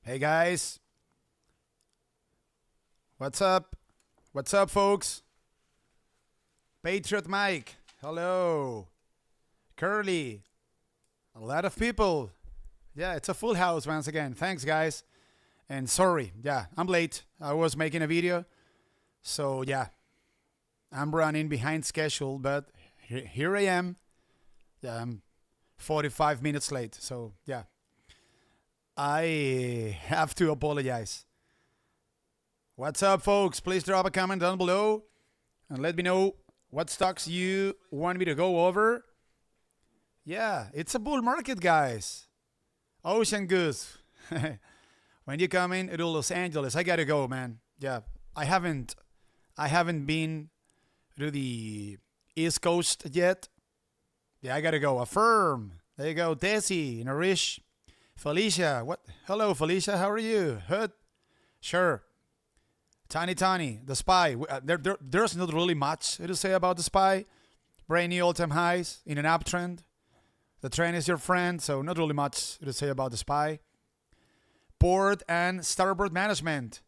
Hey guys, what's up? What's up, folks? Patriot Mike, hello. Curly, a lot of people. Yeah, it's a full house once again. Thanks, guys. And sorry, yeah, I'm late. I was making a video, so yeah, I'm running behind schedule, but here I am. Yeah, I'm 45 minutes late, so yeah, I have to apologize. What's up, folks? Please drop a comment down below and let me know what stocks you want me to go over. Yeah, it's a bull market, guys. Ocean Goose. When you come in to Los Angeles, I gotta go, man. Yeah, I haven't been to the East Coast yet. Yeah, I gotta go. Affirm. There you go. Desi, Narish, Felicia. What? Hello, Felicia. How are you? Hood. Sure. Tani, the SPY. There's not really much to say about the SPY. Brand new all-time highs in an uptrend. The trend is your friend, so not really much to say about the SPY. Port and starboard management.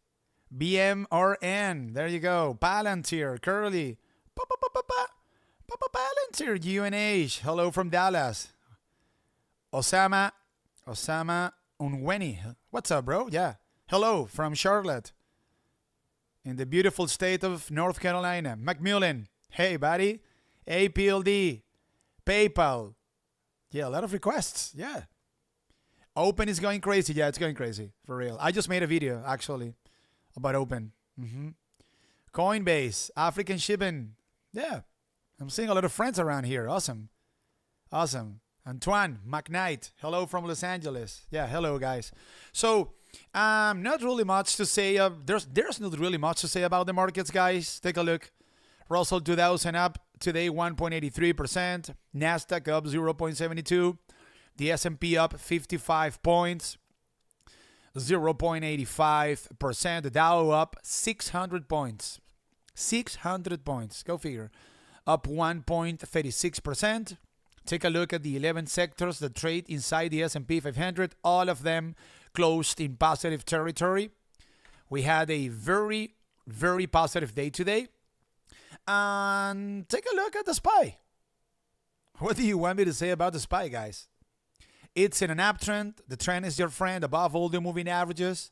BMRN. There you go. Palantir. Curly. Palantir. UNH. Hello from Dallas. Osama Unweni. What's up, bro? Yeah. Hello from Charlotte. In the beautiful state of North Carolina. Macmillan. Hey, buddy. Apld. PayPal. Yeah, a lot of requests. Yeah. Open is going crazy. Yeah, it's going crazy. For real. I just made a video, actually, about Open. Coinbase. African shipping. Yeah. I'm seeing a lot of friends around here. Awesome. Antoine McKnight. Hello from Los Angeles. Yeah, hello, guys. So, not really much to say. There's not really much to say about the markets, guys. Take a look. Russell 2000 up today 1.83%. Nasdaq up 0.72. The S&P up 55 points, 0.85%. The Dow up 600 points. 600 points. Go figure. Up 1.36%. Take a look at the 11 sectors that trade inside the S&P 500. All of them closed in positive territory. We had a very, very positive day today. And take a look at the SPY. What do you want me to say about the SPY, guys? It's in an uptrend. The trend is your friend above all the moving averages.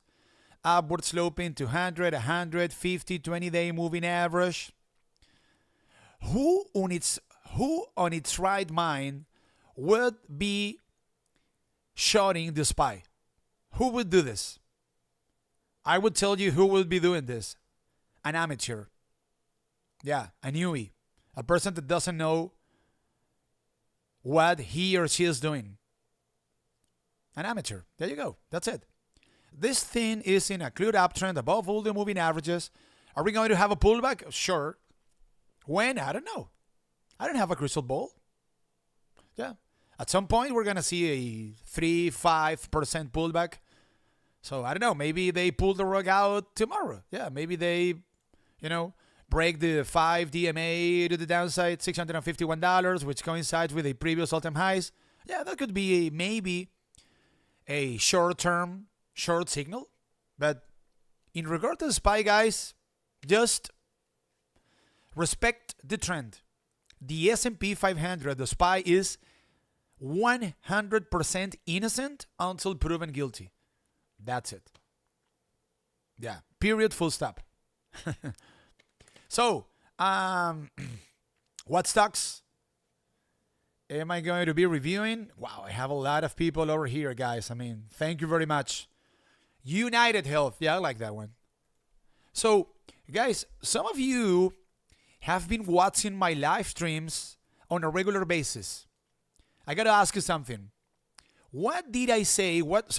Upward sloping 200, 150, 20-day moving average. Who on its right mind would be shorting the SPY? Who would do this? I would tell you who will be doing this. An amateur. Yeah, a newbie. A person that doesn't know what he or she is doing. An amateur. There you go. That's it. This thing is in a clear uptrend above all the moving averages. Are we going to have a pullback? Sure. When? I don't know. I don't have a crystal ball. Yeah. At some point, we're going to see a 3-5% pullback. So, I don't know. Maybe they pull the rug out tomorrow. Yeah. Maybe they, break the 5 DMA to the downside, $651, which coincides with a previous all-time highs. Yeah, that could be maybe a short-term, short signal. But in regard to the SPY, guys, just respect the trend. The S&P 500, the SPY, is 100% innocent until proven guilty. That's it. Yeah, period, full stop. So, what stocks am I going to be reviewing? Wow, I have a lot of people over here, guys. I mean, thank you very much. UnitedHealth. Yeah, I like that one. So, guys, some of you have been watching my live streams on a regular basis. I got to ask you something. What did I say? What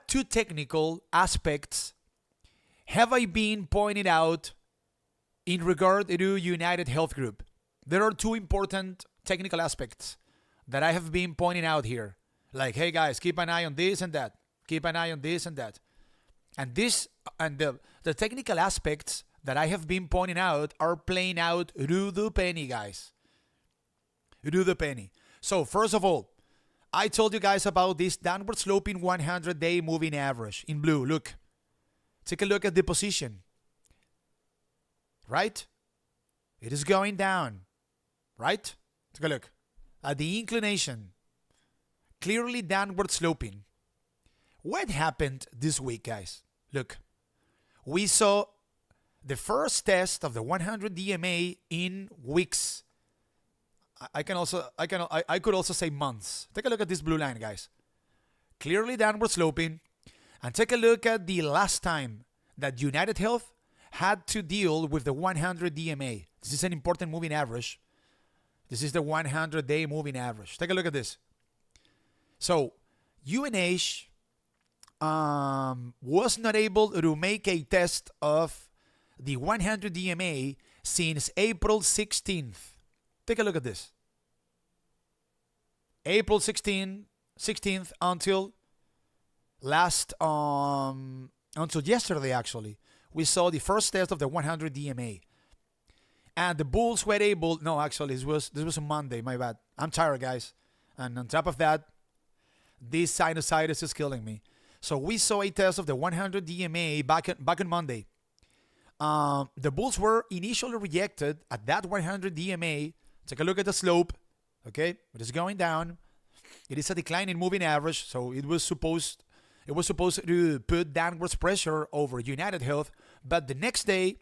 two technical aspects have I been pointing out in regard to UnitedHealth Group? There are two important technical aspects that I have been pointing out here. Like, hey guys, keep an eye on this and that. Keep an eye on this and that. And the technical aspects that I have been pointing out are playing out to the penny, guys. To the penny. So first of all, I told you guys about this downward sloping 100-day moving average in blue. Look. Take a look at the position. Right? It is going down. Right? Take a look at the inclination. Clearly downward sloping. What happened this week, guys? Look. We saw the first test of the 100 DMA in weeks. I could also say months. Take a look at this blue line, guys. Clearly downward sloping. And take a look at the last time that UnitedHealth had to deal with the 100 DMA. This is an important moving average. This is the 100-day moving average. Take a look at this. So, UNH was not able to make a test of the 100 DMA since April 16th. Take a look at this. April 16th until until yesterday, actually, we saw the first test of the 100 DMA. And the bulls were able, no, actually, this was a Monday, my bad. I'm tired, guys. And on top of that, this sinusitis is killing me. So we saw a test of the 100 DMA back on Monday. The bulls were initially rejected at that 100 DMA. Take a look at the slope. Okay, it is going down. It is a declining moving average, so it was supposed to put downwards pressure over UnitedHealth. But the next day,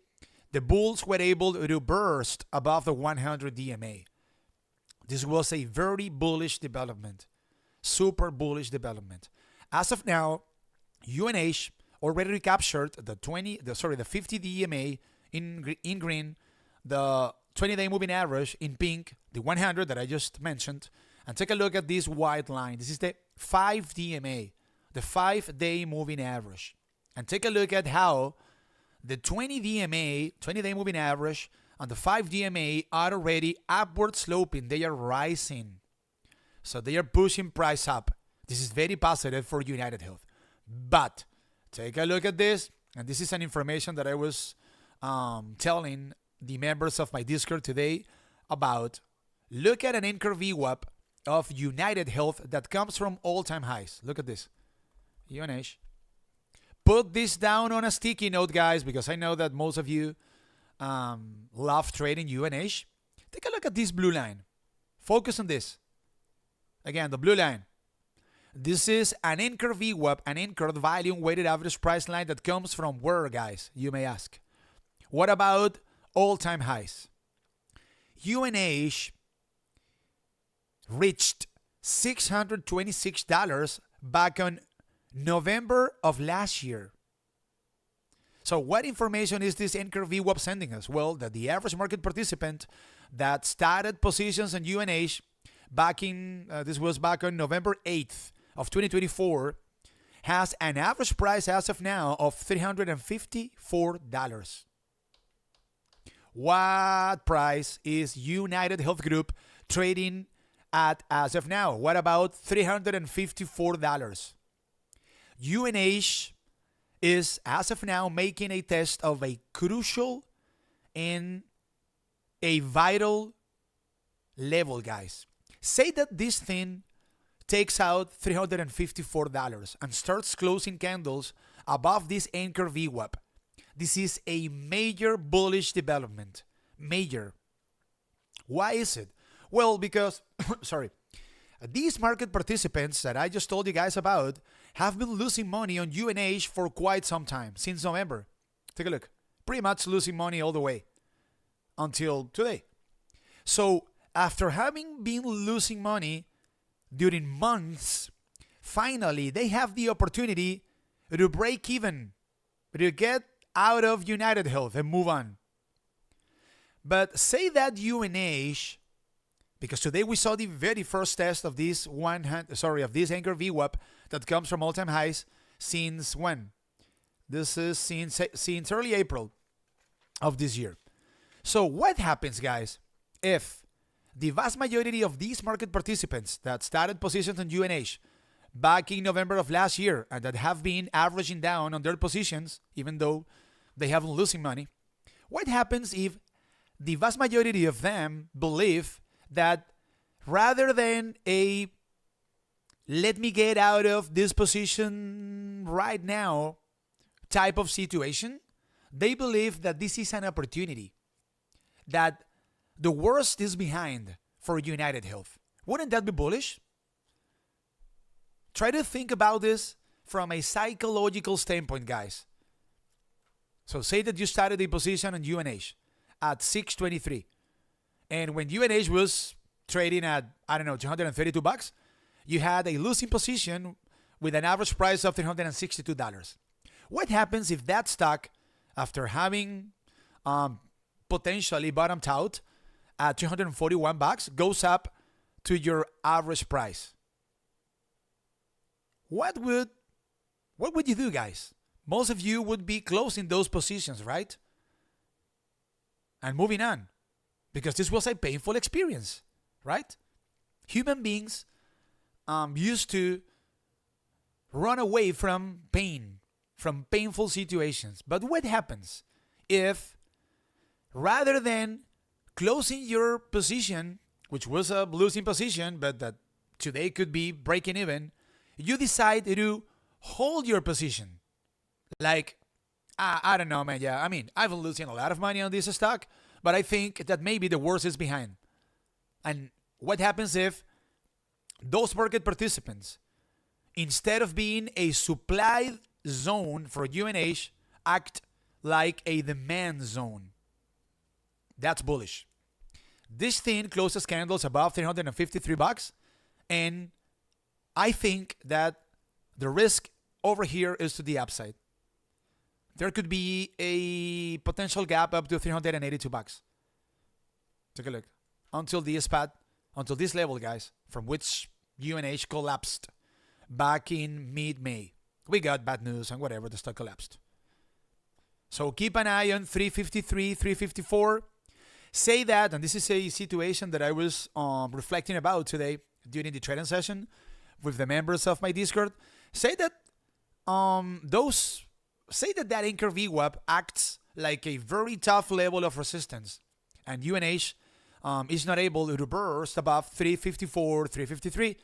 the bulls were able to burst above the 100 DMA. This was a very bullish development, super bullish development. As of now, UNH already recaptured the 50 DMA in green, the 20-day moving average in pink, the 100 that I just mentioned, and take a look at this white line. This is the 5 DMA, the 5-day moving average. And take a look at how the 20 DMA, 20-day moving average, and the 5 DMA are already upward sloping. They are rising. So they are pushing price up. This is very positive for UnitedHealth. But take a look at this, and this is an information that I was telling the members of my Discord today about. Look at an anchor VWAP of UnitedHealth that comes from all-time highs. Look at this. UNH. Put this down on a sticky note, guys, because I know that most of you love trading UNH. Take a look at this blue line. Focus on this. Again, the blue line. This is an anchor VWAP, an anchored volume weighted average price line that comes from where, guys? You may ask. What about all-time highs? UNH reached $626 back on November of last year. So what information is this anchor VWAP sending us? Well, that the average market participant that started positions on UNH back in, this was back on November 8th of 2024, has an average price as of now of $354. What price is UnitedHealth Group trading at as of now? What about $354? UNH is, as of now, making a test of a crucial and a vital level, guys. Say that this thing takes out $354 and starts closing candles above this anchor VWAP. This is a major bullish development. Major. Why is it? Well, because, these market participants that I just told you guys about have been losing money on UNH for quite some time, since November. Take a look. Pretty much losing money all the way until today. So, after having been losing money during months, finally they have the opportunity to break even, to get out of UnitedHealth and move on. But say that UNH, because today we saw the very first test of this of this anchor VWAP that comes from all-time highs since when? This is since early April of this year. So what happens, guys, if the vast majority of these market participants that started positions on UNH back in November of last year and that have been averaging down on their positions, even though they haven't losing money, what happens if the vast majority of them believe that rather than a let me get out of this position right now type of situation. They believe that this is an opportunity, that the worst is behind for UnitedHealth. Wouldn't that be bullish? Try to think about this from a psychological standpoint, guys. So say that you started a position on UNH at 623. And when UNH was trading at, I don't know, $232, you had a losing position with an average price of $362. What happens if that stock, after having potentially bottomed out at $241, goes up to your average price? What would you do, guys? Most of you would be closing those positions, right? And moving on, because this was a painful experience, right? Human beings used to run away from pain, from painful situations. But what happens if, rather than closing your position, which was a losing position, but that today could be breaking even, you decide to hold your position? Like, I don't know, man. Yeah, I mean, I've been losing a lot of money on this stock, but I think that maybe the worst is behind. And what happens if those market participants, instead of being a supply zone for UNH, act like a demand zone? That's bullish. This thing closes candles above $353, and I think that the risk over here is to the upside. There could be a potential gap up to $382. Take a look. Until this spot, until this level, guys, from which UNH collapsed back in mid-May. We got bad news and whatever, the stock collapsed. So keep an eye on 353, 354. Say that, and this is a situation that I was reflecting about today during the trading session with the members of my Discord. Say that that anchor VWAP acts like a very tough level of resistance, and UNH is not able to burst above 354, 353.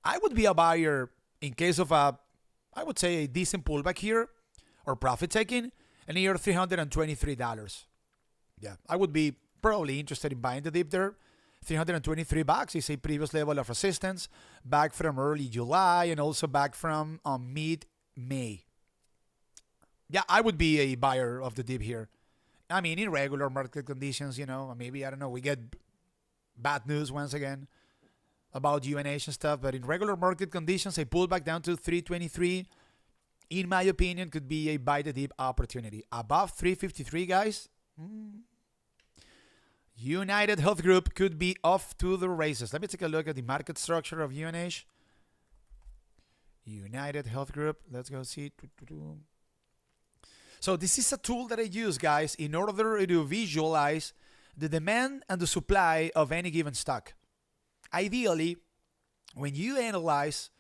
I would be a buyer in case of I would say a decent pullback here or profit taking near $323. Yeah, I would be probably interested in buying the dip there. $323 is a previous level of resistance back from early July and also back from mid-May. Yeah, I would be a buyer of the dip here. I mean, in regular market conditions, maybe, I don't know, we get bad news once again about UNH and stuff, but in regular market conditions, a pullback down to 323, in my opinion, could be a buy the dip opportunity. Above 353, guys, UnitedHealth Group could be off to the races. Let me take a look at the market structure of UNH. UnitedHealth Group, let's go see. So this is a tool that I use, guys, in order to visualize the demand and the supply of any given stock. Ideally, when you analyze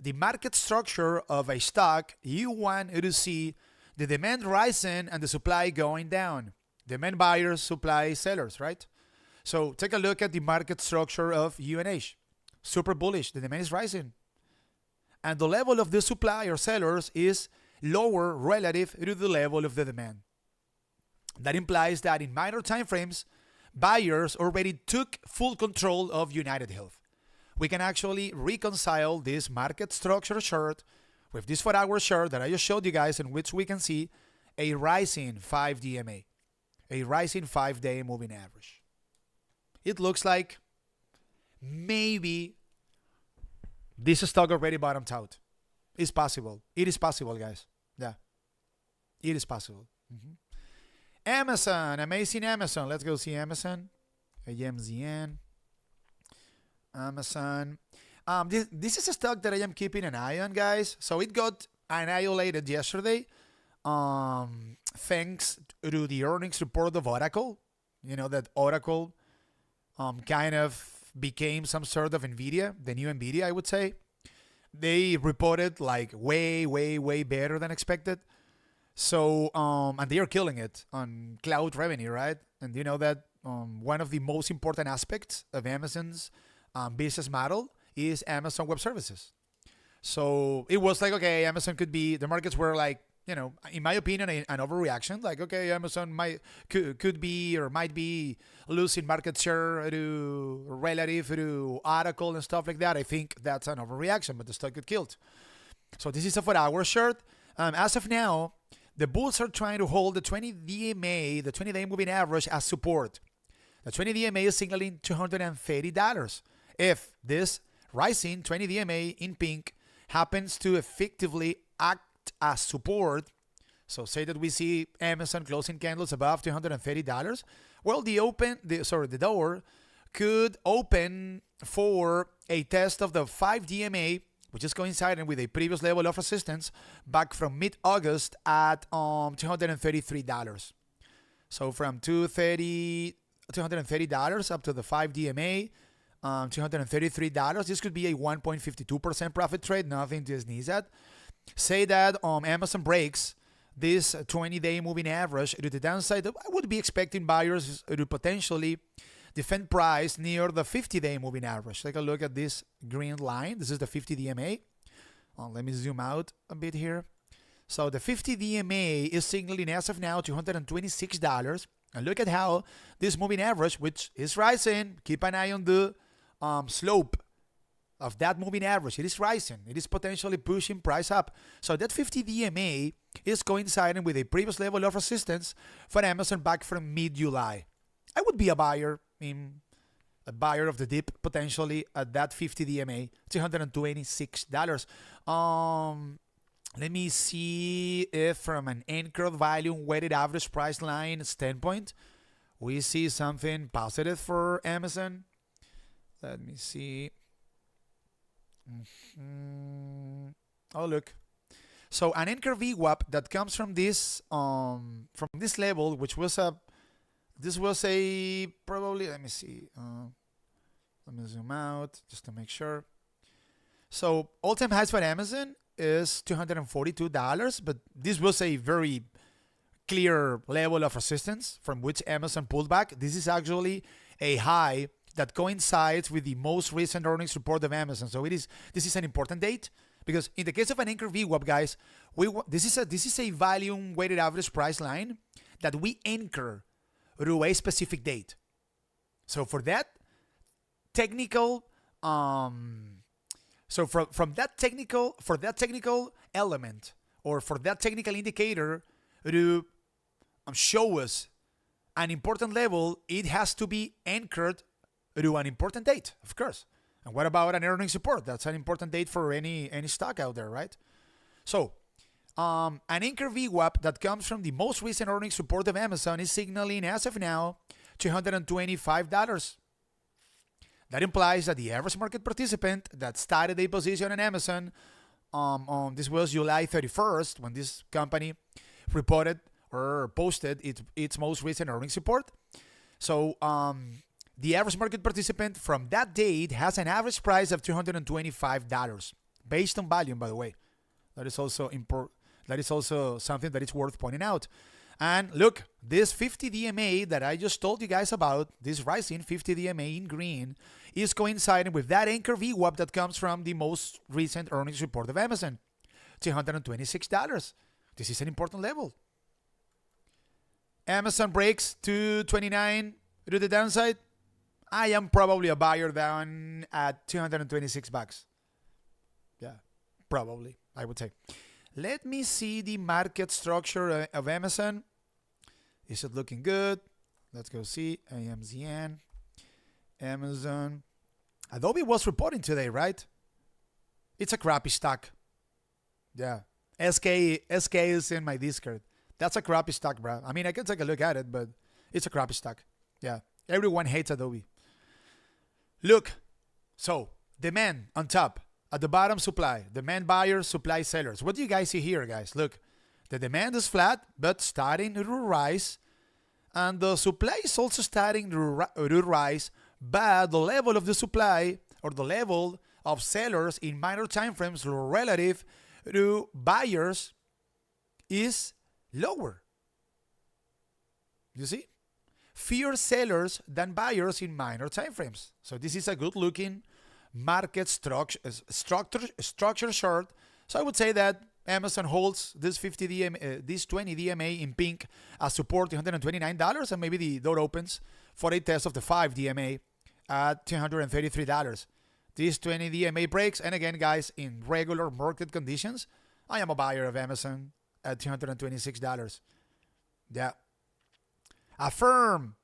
the market structure of a stock, you want to see the demand rising and the supply going down. Demand buyers, supply sellers, right? So take a look at the market structure of UNH. Super bullish. The demand is rising. And the level of the supply or sellers is lower relative to the level of the demand. That implies that in minor time frames, buyers already took full control of UnitedHealth. We can actually reconcile this market structure chart with this 4-hour chart that I just showed you guys, in which we can see a rising 5 DMA, a rising 5-day moving average. It looks like maybe this stock already bottomed out. It's possible. It is possible, guys. Yeah. It is possible. Amazon. Amazing Amazon. Let's go see Amazon. AMZN. Amazon. This is a stock that I am keeping an eye on, guys. So it got annihilated yesterday. Thanks to the earnings report of Oracle. You know that Oracle kind of became some sort of NVIDIA, the new NVIDIA, I would say. They reported like way, way, way better than expected. So, and they are killing it on cloud revenue, right? And you know that one of the most important aspects of Amazon's business model is Amazon Web Services. So it was like, okay, Amazon could be, the markets were like, in my opinion, an overreaction. Like, okay, Amazon could be or might be losing market share to relative to Oracle and stuff like that. I think that's an overreaction, but the stock got killed. So this is a 4-hour chart. As of now, the bulls are trying to hold the 20 DMA, the 20-day moving average, as support. The 20 DMA is signaling $230. If this rising 20 DMA in pink happens to effectively act as support, so say that we see Amazon closing candles above $230, well, the door could open for a test of the 5 DMA, which is coinciding with a previous level of resistance back from mid-August at $233. So from $230 up to the 5 DMA, $233. This could be a 1.52% profit trade, nothing to sneeze at. Say that Amazon breaks this 20-day moving average to the downside. I would be expecting buyers to potentially defend price near the 50-day moving average. Take a look at this green line. This is the 50 DMA. Let me zoom out a bit here. So the 50 DMA is signaling as of now $226. And look at how this moving average, which is rising, keep an eye on the slope of that moving average. It is rising. It is potentially pushing price up. So that 50 DMA is coinciding with a previous level of resistance for Amazon back from mid-July. I would be a buyer of the dip potentially at that 50 DMA, $226. Let me see if from an anchored volume weighted average price line standpoint, we see something positive for Amazon. Let me see. Oh, look. So an anchor VWAP that comes from this level, which was probably, let me see. Let me zoom out just to make sure. So all-time highs for Amazon is $242, but this was a very clear level of resistance from which Amazon pulled back. This is actually a high that coincides with the most recent earnings report of Amazon. So this is an important date, because in the case of an anchor VWAP, guys, this is a volume weighted average price line that we anchor to a specific date. So for that technical from that technical element, or for that technical indicator to show us an important level, it has to be anchored to an important date, of course. And what about an earnings report? That's an important date for any stock out there, right? So an anchor VWAP that comes from the most recent earnings report of Amazon is signaling as of now $225. That implies that the average market participant that started a position on Amazon this was July 31st when this company reported or posted its most recent earnings report. So the average market participant from that date has an average price of $225 based on volume, by the way. That is also That is also something that is worth pointing out. And look, this 50 DMA that I just told you guys about, this rising 50 DMA in green, is coinciding with that anchor VWAP that comes from the most recent earnings report of Amazon, $226. This is an important level. Amazon breaks to 29 to the downside. I am probably a buyer down at $226. Yeah, probably, I would say. Let me see the market structure of Amazon. Is it looking good? Let's go see AMZN. Amazon. Adobe was reporting today, right? It's a crappy stock. Yeah. SK is in my Discord. That's a crappy stock, bro. I mean, I can take a look at it, but it's a crappy stock. Yeah. Everyone hates Adobe. Look. So, demand on top. At the bottom, supply. Demand buyers, supply sellers. What do you guys see here, guys? Look. The demand is flat, but starting to rise. And the supply is also starting to rise. But the level of the supply, or the level of sellers in minor time frames relative to buyers, is lower. You see? Fewer sellers than buyers in minor time frames. So this is a good looking market structure short. So I would say that Amazon holds this 50 DMA, this 20 DMA in pink as support $129, and maybe the door opens for a test of the 5 DMA at $233. This 20 DMA breaks, and again, guys, in regular market conditions, I am a buyer of Amazon at $226. Yeah. Affirm,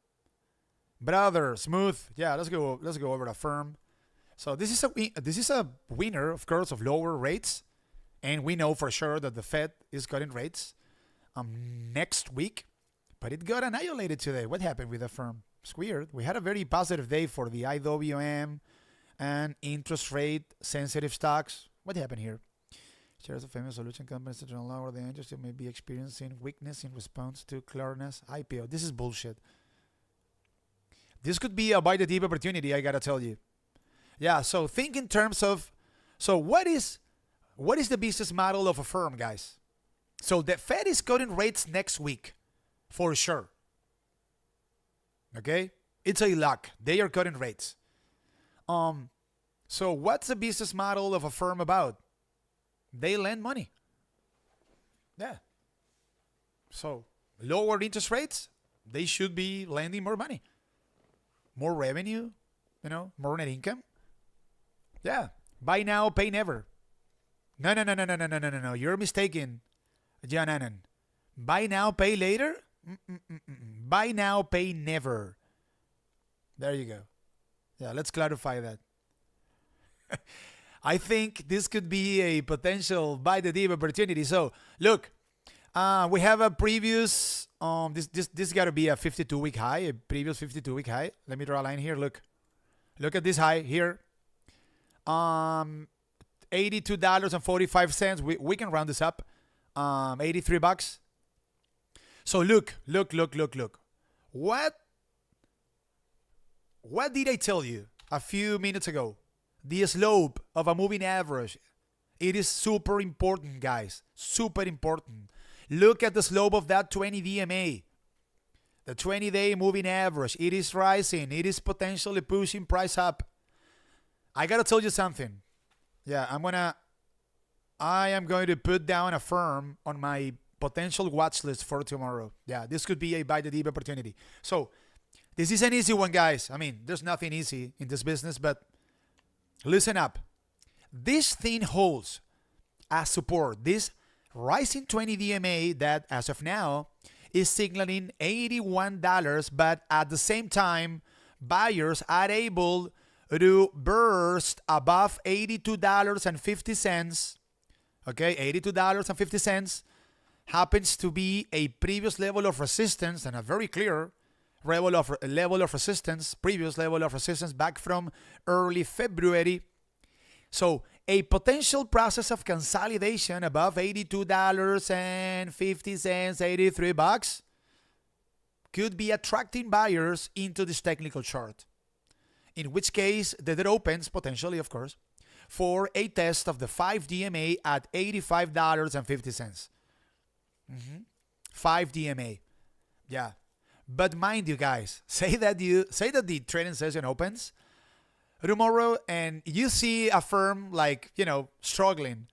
brother, smooth. Yeah, let's go over Affirm. So this is a winner, of course, of lower rates, and we know for sure that the Fed is cutting rates next week, but it got annihilated today. What happened with Affirm? It's weird. We had a very positive day for the IWM and interest rate sensitive stocks. What happened here? Shares of famous solution companies that don't lower the interest may be experiencing weakness in response to Klarna's IPO. This is bullshit. This could be a buy the dip opportunity, I gotta tell you. Yeah, so think in terms of, so what is the business model of Affirm, guys? So the Fed is cutting rates next week, for sure. Okay? It's a lock. They are cutting rates. So what's the business model of Affirm about? They lend money. Yeah. So lower interest rates, they should be lending more money. More revenue, more net income. Yeah. Buy now, pay never. No. You're mistaken, John Annan. Buy now, pay later? Buy now, pay never. There you go. Yeah, let's clarify that. I think this could be a potential buy the dip opportunity. So, look, we have a previous, this got to be a 52-week high, a previous 52-week high. Let me draw a line here. Look at this high here. $82.45. We can round this up. $83. So look. What did I tell you a few minutes ago? The slope of a moving average. It is super important, guys. Super important. Look at the slope of that 20 DMA. The 20-day moving average. It is rising. It is potentially pushing price up. I gotta tell you something. Yeah, I am going to put down Affirm on my potential watch list for tomorrow. Yeah, this could be a buy the dip opportunity. So, this is an easy one, guys. I mean, there's nothing easy in this business, but listen up. This thing holds as support. This rising 20 DMA that, as of now, is signaling $81, but at the same time, buyers are able to burst above $82.50. Okay, $82.50 happens to be a previous level of resistance and a very clear level of resistance, previous level of resistance back from early February. So a potential process of consolidation above $82.50, $83 could be attracting buyers into this technical chart. In which case, the door opens, potentially, of course, for a test of the 5 DMA at $85.50. 5 DMA. Yeah. But mind you, guys, say that the trading session opens tomorrow and you see Affirm struggling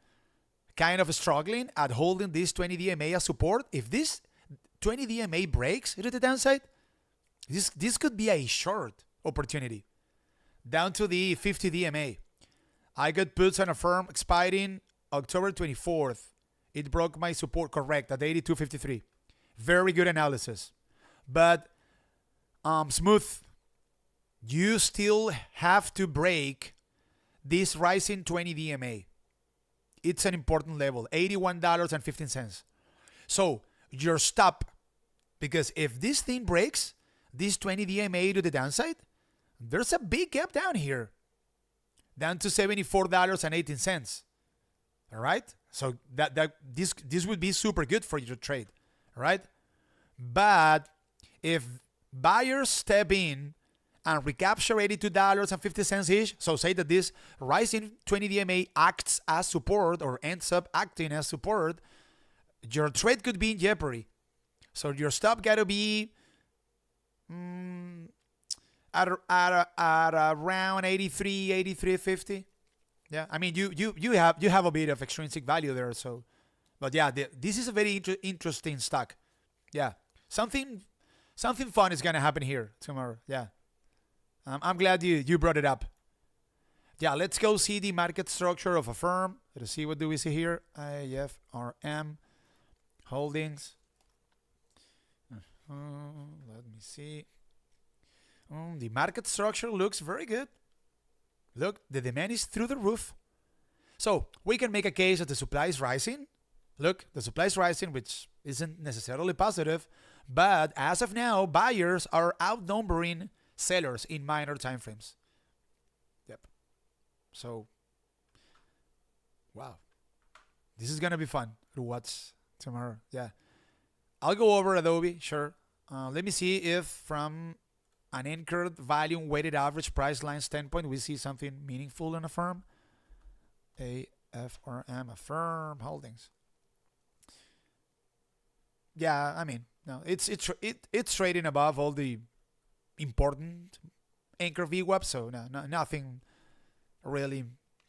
at holding this 20 DMA as support. If this 20 DMA breaks to the downside, this could be a short opportunity. Down to the 50 DMA. I got puts on Affirm expiring October 24th. It broke my support correct at 82.53. Very good analysis. But smooth, you still have to break this rising 20 DMA. It's an important level, $81.15. So your stop, because if this thing breaks, this 20 DMA to the downside, there's a big gap down here, down to $74.18. All right, so this would be super good for your trade, all right? But if buyers step in and recapture $82.50 ish, so say that this rising 20 DMA acts as support or ends up acting as support, your trade could be in jeopardy. So your stop got to be at around 83, 83.50. Yeah, I mean you have a bit of extrinsic value there. So, but yeah, this is a very interesting stock. Yeah, something fun is gonna happen here tomorrow. Yeah, I'm glad you brought it up. Yeah, let's go see the market structure of Affirm. Let's see what do we see here. Afrm holdings. Let me see. The market structure looks very good. Look, the demand is through the roof. So we can make a case that the supply is rising. Look, the supply is rising, which isn't necessarily positive. But as of now, buyers are outnumbering sellers in minor timeframes. Yep. So, wow. This is going to be fun to watch tomorrow. Yeah. I'll go over Adobe, sure. Let me see if from an anchored volume weighted average price line standpoint, we see something meaningful in Affirm. Afrm, Affirm holdings. Yeah, I mean, no, it's trading above all the important anchor VWAP, so nothing really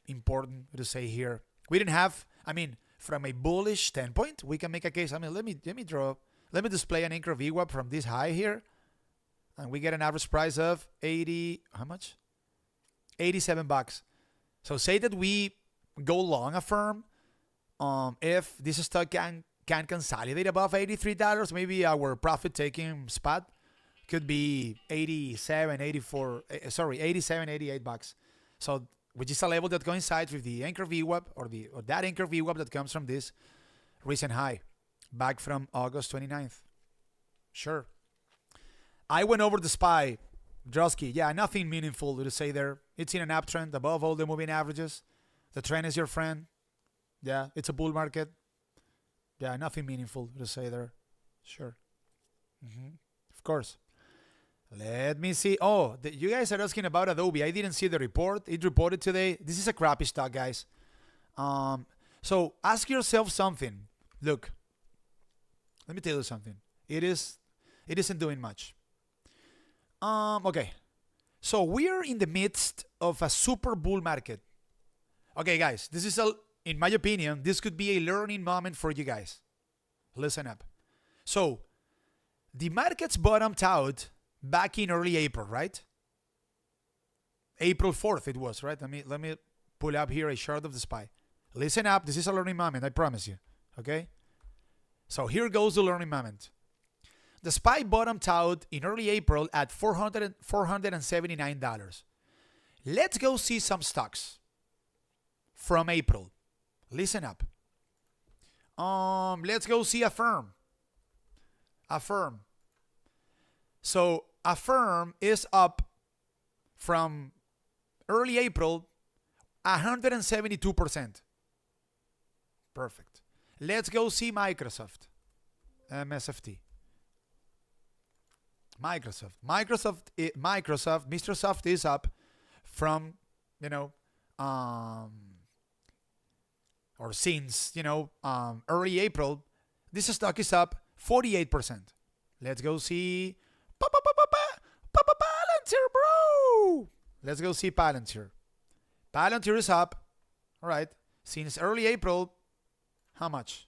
important to say here. We didn't have, I mean, from a bullish standpoint, we can make a case. I mean, let me display an anchor VWAP from this high here, and we get an average price of 80. How much? $87. So say that we go long Affirm. If this stock can consolidate above $83, maybe our profit taking spot could be 87, 84. Sorry, 87, $88. So which is a level that coincides with the anchor VWAP or that anchor VWAP that comes from this recent high back from August 29th. Sure. I went over the SPY, Drosky. Yeah, nothing meaningful to say there. It's in an uptrend above all the moving averages. The trend is your friend. Yeah, it's a bull market. Yeah, nothing meaningful to say there. Sure. Of course. Let me see. Oh, you guys are asking about Adobe. I didn't see the report. It reported today. This is a crappy stock, guys. So ask yourself something. Look, let me tell you something. It isn't doing much. Okay. So we are in the midst of a super bull market. Okay, guys, this is in my opinion, this could be a learning moment for you guys. Listen up. So the markets bottomed out back in early April, right? April 4th it was, right? Let me pull up here a chart of the SPY. Listen up. This is a learning moment, I promise you. Okay? So here goes the learning moment. The SPY bottomed out in early April at $479. Let's go see some stocks from April. Listen up. Let's go see Affirm. So Affirm is up from early April 172%. Perfect. Let's go see Microsoft. MSFT. Microsoft, Mr. Soft is up from, or since, early April. This stock is up 48%. Let's go see Palantir, bro. Let's go see Palantir. Palantir is up, all right, since early April. How much?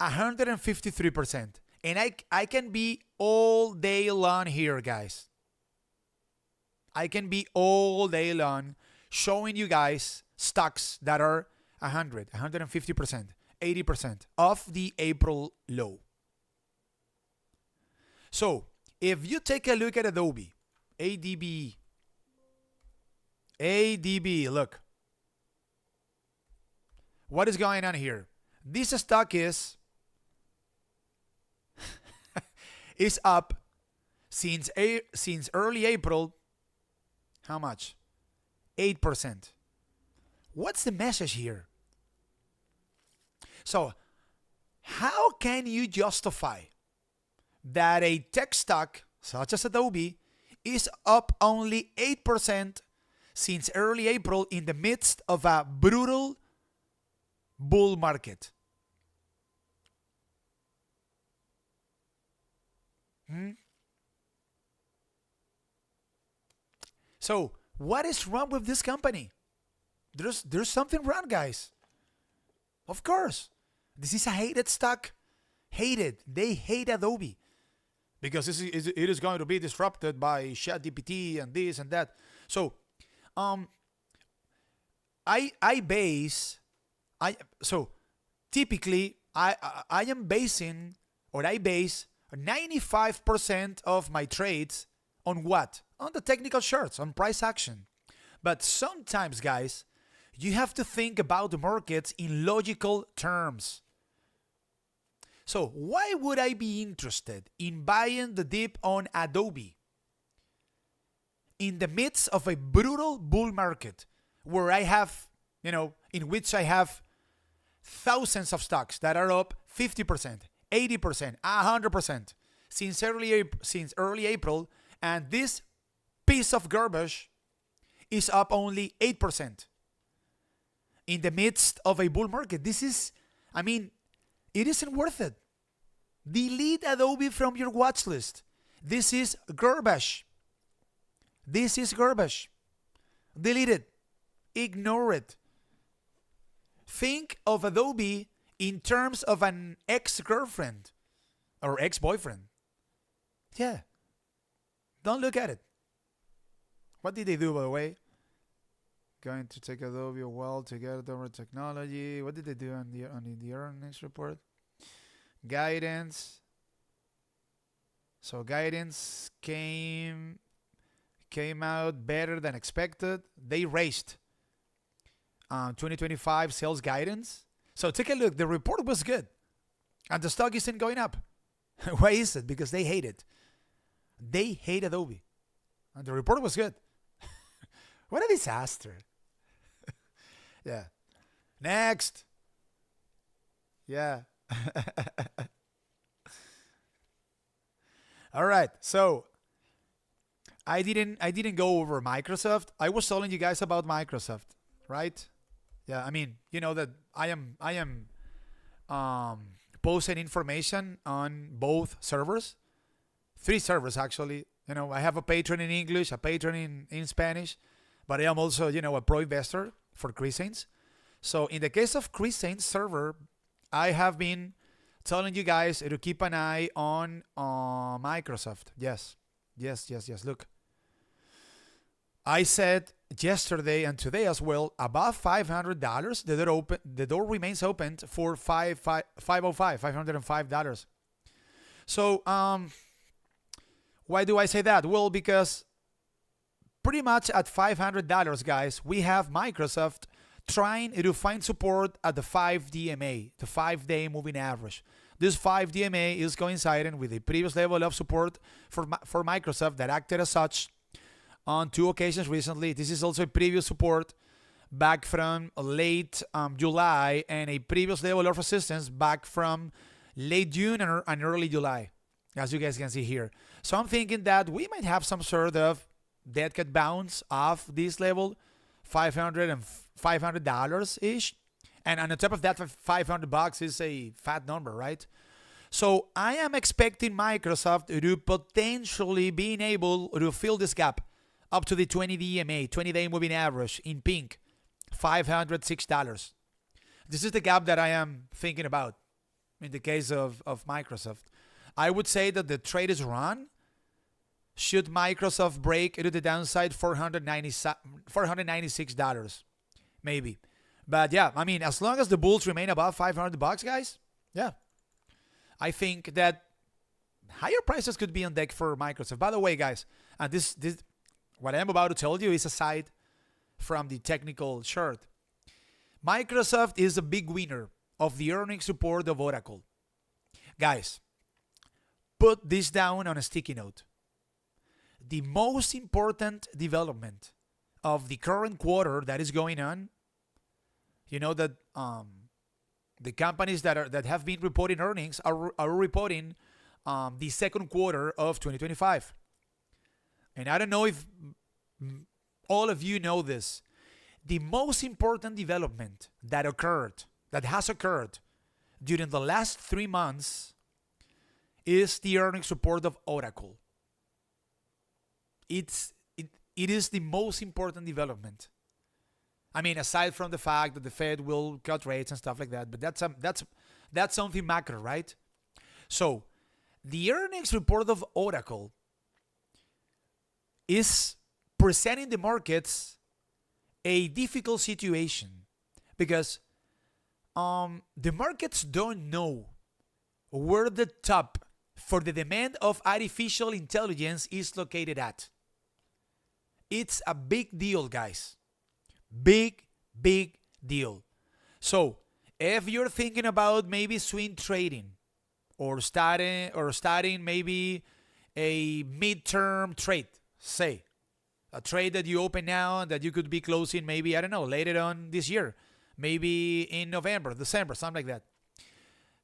153%. And I can be all day long here, guys. I can be all day long showing you guys stocks that are 100, 150%, 80% of the April low. So if you take a look at Adobe, ADB, look. What is going on here? This stock is up since early April. How much? 8%. What's the message here? So, how can you justify that a tech stock such as Adobe is up only 8% since early April in the midst of a brutal bull market? So what is wrong with this company? There's something wrong, guys. Of course. This is a hated stock. Hated. They hate Adobe because it is going to be disrupted by ChatGPT and this and that. So, typically I am basing, or I base 95% of my trades on what? On the technical charts, on price action. But sometimes, guys, you have to think about the markets in logical terms. So why would I be interested in buying the dip on Adobe in the midst of a brutal bull market where I have, in which I have thousands of stocks that are up 50%, 80%, 100% since early April, and this piece of garbage is up only 8% in the midst of a bull market? This is, it isn't worth it. Delete Adobe from your watch list. This is garbage. This is garbage. Delete it. Ignore it. Think of Adobe in terms of an ex-girlfriend or ex-boyfriend. Yeah. Don't look at it. What did they do, by the way? Going to take Adobe a while to get over technology. What did they do on the earnings report? Guidance. So guidance came out better than expected. They raised 2025 sales guidance. So take a look. The report was good, and the stock isn't going up. Why is it? Because they hate it. They hate Adobe, and the report was good. What a disaster. Yeah. Next. Yeah. All right. So I didn't go over Microsoft. I was telling you guys about Microsoft, right? Yeah, you know that I am posting information on both servers. 3 servers actually. I have a patron in English, a patron in Spanish, but I am also, a pro investor for Christians. So in the case of Christians server, I have been telling you guys to keep an eye on Microsoft. Yes. Look, I said yesterday and today as well, above $500, the door remains open for $505. So why do I say that? Well, because pretty much at $500, guys, we have Microsoft trying to find support at the 5 DMA, the 5-day moving average. This 5 DMA is coinciding with the previous level of support for Microsoft that acted as such on 2 occasions recently. This is also a previous support back from late July, and a previous level of resistance back from late June and early July, as you guys can see here. So I'm thinking that we might have some sort of dead cat bounce off this level, $500-ish. And on the top of that, $500 is a fat number, right? So I am expecting Microsoft to potentially being able to fill this gap up to the 20 DMA, 20-day moving average in pink, $506. This is the gap that I am thinking about in the case of Microsoft. I would say that the trade is run should Microsoft break to the downside $496, maybe. But yeah, as long as the bulls remain above $500, guys, yeah, I think that higher prices could be on deck for Microsoft. By the way, guys, and this what I am about to tell you is aside from the technical chart. Microsoft is a big winner of the earnings report of Oracle. Guys, put this down on a sticky note. The most important development of the current quarter that is going on, that the companies that have been reporting earnings are reporting the second quarter of 2025. And I don't know if all of you know this. The most important development that has occurred during the last 3 months is the earnings report of Oracle. it is the most important development. I mean, aside from the fact that the Fed will cut rates and stuff like that, but that's something macro, right? So the earnings report of Oracle is presenting the markets a difficult situation because the markets don't know where the top for the demand of artificial intelligence is located at. It's a big deal, guys. Big deal. So if you're thinking about maybe swing trading or starting maybe a midterm trade, say a trade that you open now and that you could be closing maybe, I don't know, later on this year, maybe in November, December, something like that.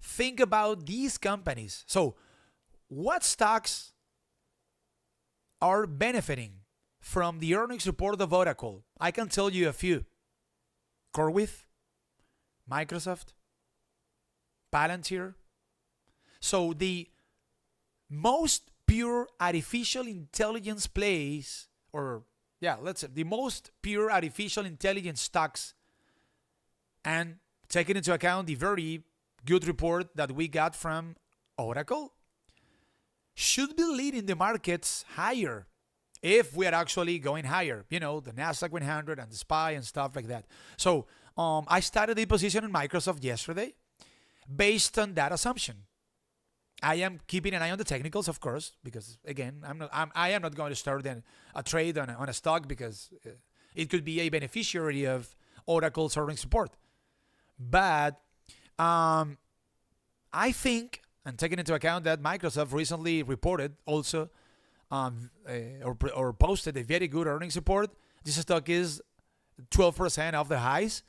Think about these companies. So what stocks are benefiting from the earnings report of Oracle? I can tell you a few. CoreWeave, Microsoft, Palantir. So the most pure artificial intelligence plays, let's say the most pure artificial intelligence stocks, and taking into account the very good report that we got from Oracle, should be leading the markets higher if we are actually going higher. You know, the Nasdaq 100 and the SPY and stuff like that. So I started the position in Microsoft yesterday based on that assumption. I am keeping an eye on the technicals, of course, because again, I am not going to start a trade on a stock because it could be a beneficiary of Oracle's earnings support. But I think, and taking into account that Microsoft recently reported also or posted a very good earnings report, this stock is 12% off the highs.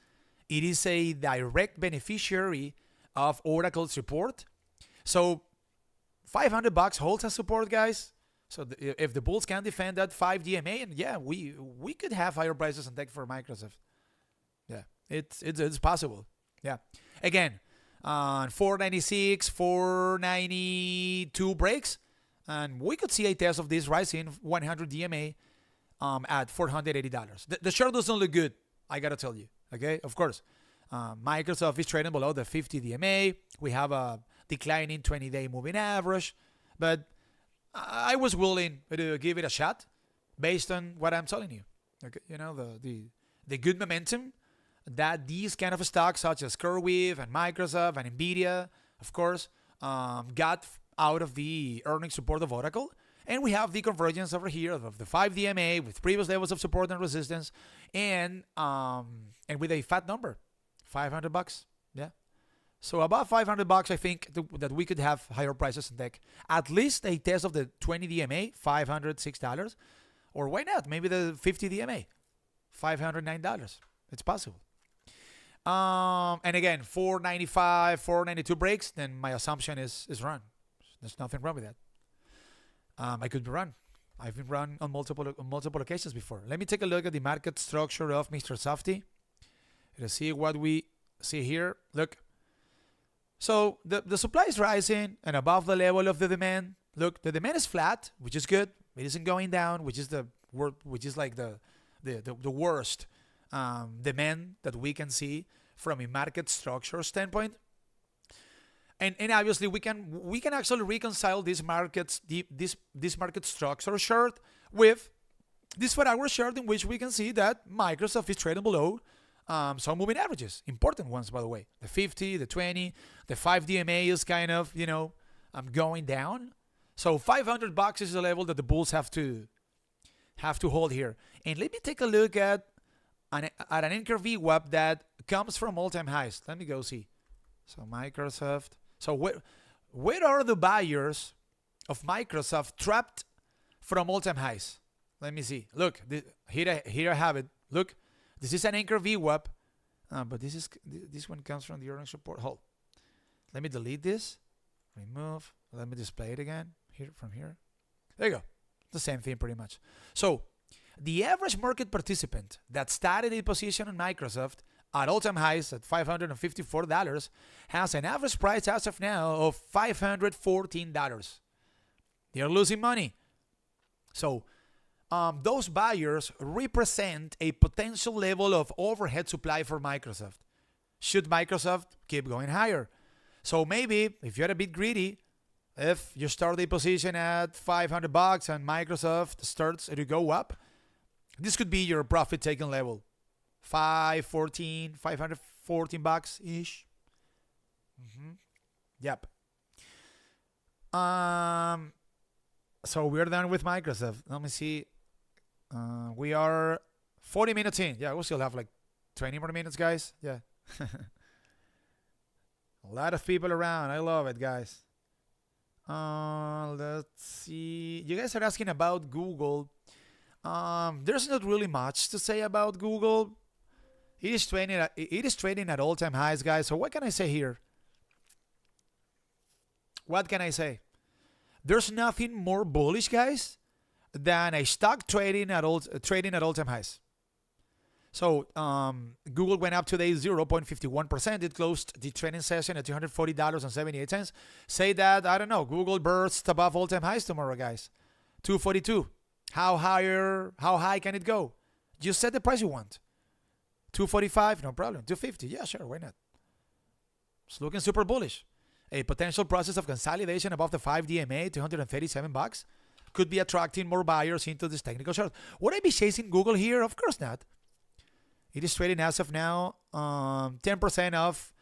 It is a direct beneficiary of Oracle's report. So $500 holds as support, guys. So if the bulls can defend that 5 DMA, and yeah, we could have higher prices and tech for Microsoft. Yeah, it's possible. Yeah, again, 496, 492 breaks, and we could see a test of this rising 100 DMA at $480. The chart doesn't look good, I gotta tell you. Okay, of course, Microsoft is trading below the 50 DMA. We have a declining 20-day moving average, but I was willing to give it a shot based on what I'm telling you. Okay, you know, the good momentum that these kind of stocks such as CoreWeave and Microsoft and Nvidia, of course, got out of the earnings support of Oracle. And we have the convergence over here of the 5 DMA with previous levels of support and resistance, and with a fat number, $500. Yeah. So above $500, I think that we could have higher prices in tech. At least a test of the 20 DMA, $506. Or why not? Maybe the 50 DMA, $509. It's possible. And again, 495, 492 breaks, then my assumption is run. There's nothing wrong with that. I could be run. I've been run on multiple occasions before. Let me take a look at the market structure of Mr. Softy to see what we see here. Look. So the supply is rising and above the level of the demand. Look, the demand is flat, which is good. It isn't going down, which is like the worst demand that we can see from a market structure standpoint. And obviously we can actually reconcile this market structure chart with this 4-hour chart, in which we can see that Microsoft is trading below some moving averages, important ones, by the way. The 50, the 20, the 5 DMA is kind of, going down. So $500 is the level that the bulls have to hold here. And let me take a look at an anchor VWAP that comes from all-time highs. Let me go see. So Microsoft. So where are the buyers of Microsoft trapped from all-time highs? Let me see. Look, here I have it. Look, this is an anchor VWAP, but this one comes from the earnings report. Hold. Let me delete this. Remove. Let me display it again. From here. There you go. The same thing pretty much. So the average market participant that started a position on Microsoft at all-time highs at $554 has an average price as of now of $514. They are losing money. So those buyers represent a potential level of overhead supply for Microsoft. Should Microsoft keep going higher? So maybe if you're a bit greedy, if you start the position at $500 and Microsoft starts to go up, this could be your profit taking level. $514 ish. Yep. So we're done with Microsoft. Let me see. We are 40 minutes in. Yeah, we still have like 20 more minutes, guys. Yeah. A lot of people around. I love it, guys. Let's see. You guys are asking about Google. There's not really much to say about Google. It is trading at all-time highs, guys. So what can I say here? What can I say? There's nothing more bullish, guys, than a stock trading at all-time highs. So Google went up today 0.51%. It closed the trading session at $240.78. Say that, I don't know, Google bursts above all-time highs tomorrow, guys. 242. How high can it go? Just set the price you want. 245, no problem. 250, yeah, sure, why not? It's looking super bullish. A potential process of consolidation above the 5 DMA, $237, could be attracting more buyers into this technical chart. Would I be chasing Google here? Of course not. It is trading as of now 10% off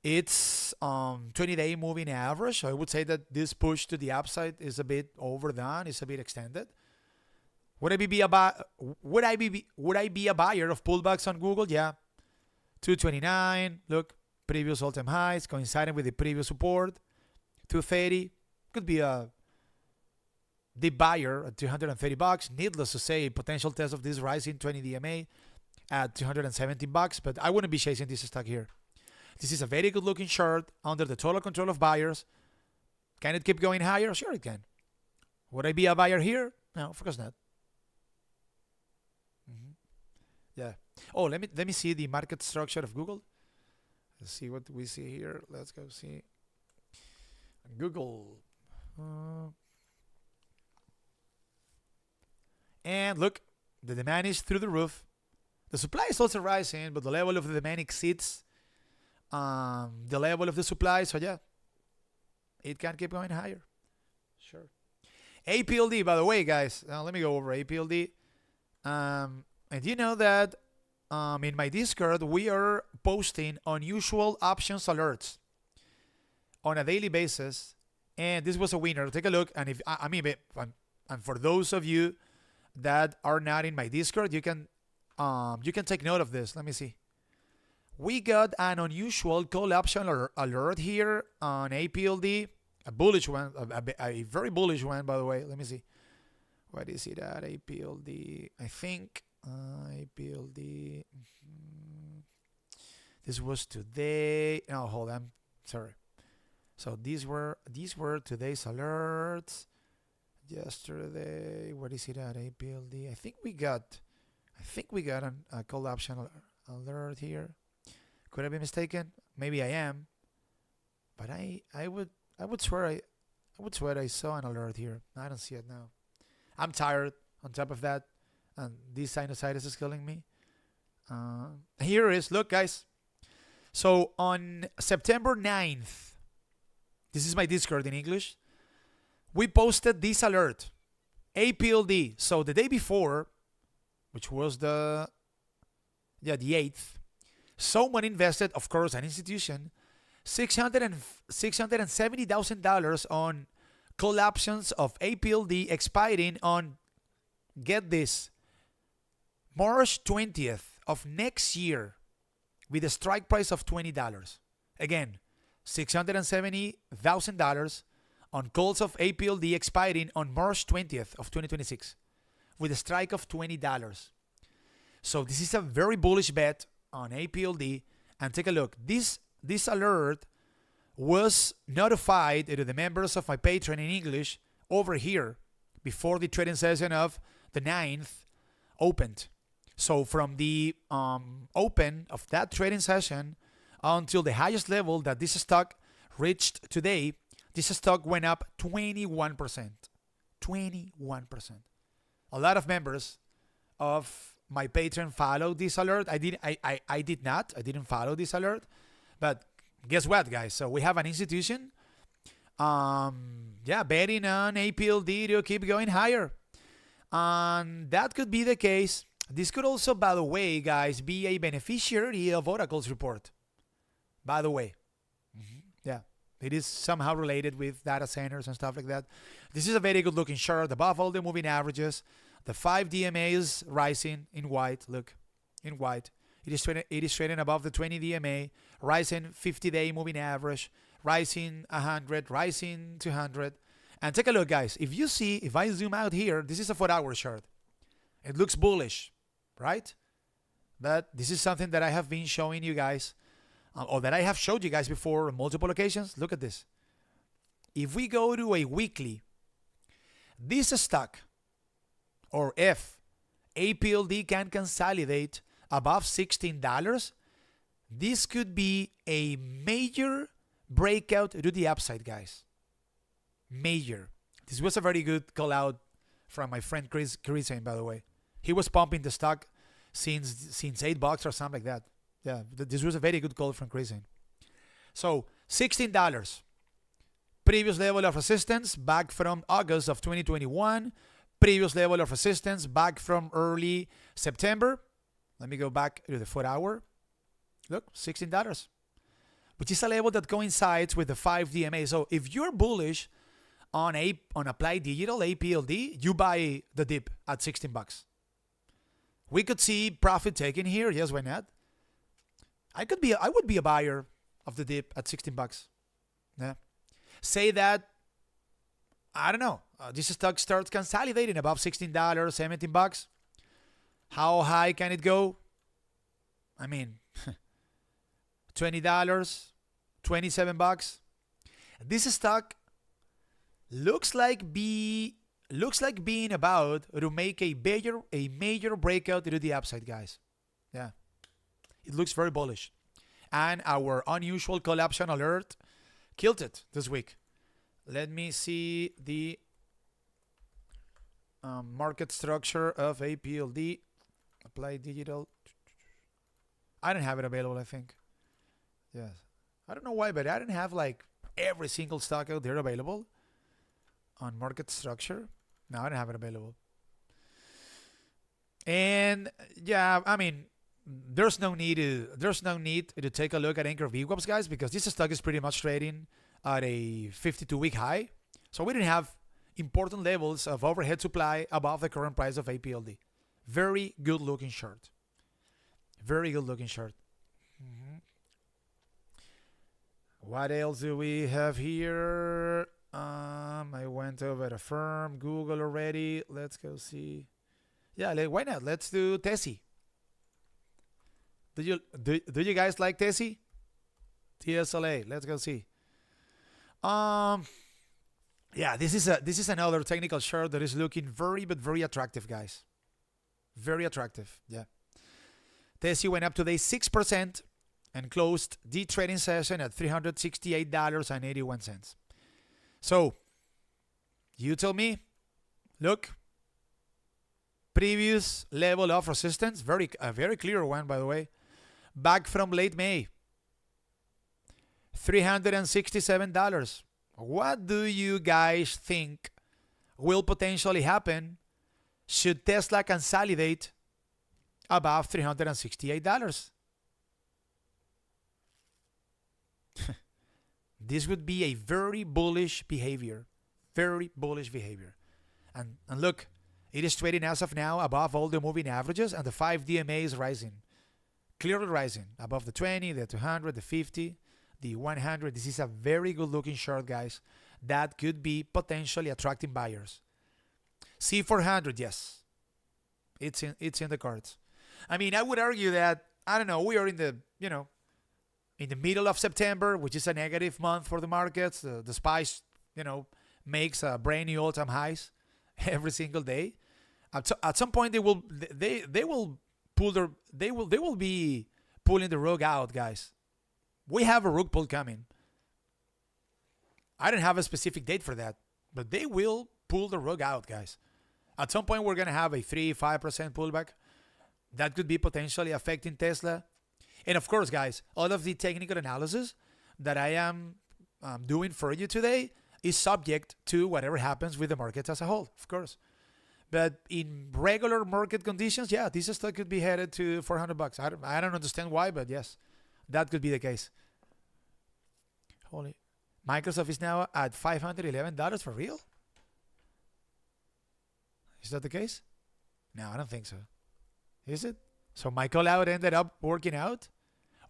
its 20-day moving average. So I would say that this push to the upside is a bit overdone. It's a bit extended. Would I be a buyer of pullbacks on Google? Yeah. 229. Look, previous all-time highs coinciding with the previous support. 230 could be a deep buyer at $230. Needless to say, a potential test of this rising 20 DMA at $217. But I wouldn't be chasing this stock here. This is a very good-looking chart under the total control of buyers. Can it keep going higher? Sure, it can. Would I be a buyer here? No, of course not. Yeah. Oh, let me see the market structure of Google. Let's see what we see here. Let's go see Google. And look, the demand is through the roof. The supply is also rising, but the level of the demand exceeds the level of the supply. So yeah, it can keep going higher. Sure. Apld, by the way, guys. Let me go over Apld. And you know that in my Discord, we are posting unusual options alerts on a daily basis. And this was a winner. Take a look. And if and for those of you that are not in my Discord, you can take note of this. Let me see. We got an unusual call option alert here on Apld. A bullish one, a very bullish one, by the way. Let me see. What is it at Apld? I think Apld. This was today. No, hold on. Sorry. So these were today's alerts. Yesterday. What is it at Apld? I think we got a call option alert here. Could I be mistaken? Maybe I am. But I would swear I saw an alert here. I don't see it now. I'm tired on top of that. And this sinusitis is killing me. Here is, look guys. So on September 9th, this is my Discord in English, we posted this alert. Apld. So the day before, which was the 8th, someone invested, of course, an institution, $670,000 on call options of Apld expiring on, get this, March 20th of next year with a strike price of $20. Again, $670,000 on calls of Apld expiring on March 20th of 2026 with a strike of $20. So this is a very bullish bet on Apld. And take a look. This alert was notified to the members of my Patreon in English over here before the trading session of the 9th opened. So from the open of that trading session until the highest level that this stock reached today, this stock went up 21%. 21%. a lot of members of my Patreon followed this alert. I did not. I didn't follow this alert. But guess what, guys? So we have an institution betting on Apld to keep going higher. And that could be the case. This could also, by the way, guys, be a beneficiary of Oracle's report. By the way. Yeah. It is somehow related with data centers and stuff like that. This is a very good looking chart above all the moving averages. The 5 DMA is rising in white. Look, in white. It is trading above the 20 DMA, rising 50-day moving average, rising 100, rising 200. And take a look, guys. If I zoom out here, this is a 4-hour chart. It looks bullish, right? But this is something that I have been showing you guys, or that I have showed you guys before on multiple occasions. Look at this. If we go to a weekly, this stock, or if Apld can consolidate above $16, this could be a major breakout to the upside, guys. Major. This was a very good call out from my friend Chris, by the way. He was pumping the stock since $8 or something like that. Yeah, this was a very good call from Chris. So $16. Previous level of resistance back from August of 2021. Previous level of resistance back from early September. Let me go back to the 4-hour. Look, $16. Which is a level that coincides with the 5 DMA. So if you're bullish on Applied Digital, Apld, you buy the dip at $16. We could see profit taken here. Yes, why not? I would be a buyer of the dip at $16. Yeah. Say that, I don't know, this stock starts consolidating above $16, $17. How high can it go? I mean, $20, $27. This stock looks like being about to make a major breakout to the upside, guys. Yeah. It looks very bullish. And our unusual call option alert killed it this week. Let me see the market structure of Apld. Apply Digital. I don't have it available, I think. Yes. I don't know why, but I don't have like every single stock out there available on market structure. No, I don't have it available. And yeah, I mean, there's no need to take a look at Anchor VWAPs, guys, because this stock is pretty much trading at a 52-week high. So we didn't have important levels of overhead supply above the current price of Apld. Very good looking chart. Very good looking chart. What else do we have here? I went over to Affirm, Google already. Let's go see. Yeah, why not? Let's do Tessie. Do you guys like Tessie? TSLA. Let's go see. Yeah, this is another technical chart that is looking very attractive, guys. Very attractive. Yeah. Tessie went up today 6% and closed the trading session at $368.81. So, you tell me, look, previous level of resistance, a very clear one, by the way, back from late May, $367. What do you guys think will potentially happen should Tesla consolidate above $368? This would be a very bullish behavior. Very bullish behavior. And look, it is trading as of now above all the moving averages, and the 5 DMA is rising. Clearly rising. Above the 20, the 200, the 50, the 100. This is a very good looking chart, guys. That could be potentially attracting buyers. C400, yes. It's in the cards. I mean, I would argue that, I don't know, we are in the middle of September, which is a negative month for the markets. The SPY, makes brand new all-time highs every single day. At some point, they will be pulling the rug out, guys. We have a rug pull coming. I don't have a specific date for that, but they will pull the rug out, guys. At some point, we're going to have a 3-5% pullback. That could be potentially affecting Tesla. And of course, guys, all of the technical analysis that I am doing for you today is subject to whatever happens with the market as a whole, of course. But in regular market conditions, yeah, this stock could be headed to $400. I don't understand why, but yes, that could be the case. Holy, Microsoft is now at $511 for real? Is that the case? No, I don't think so. Is it? So my call out ended up working out?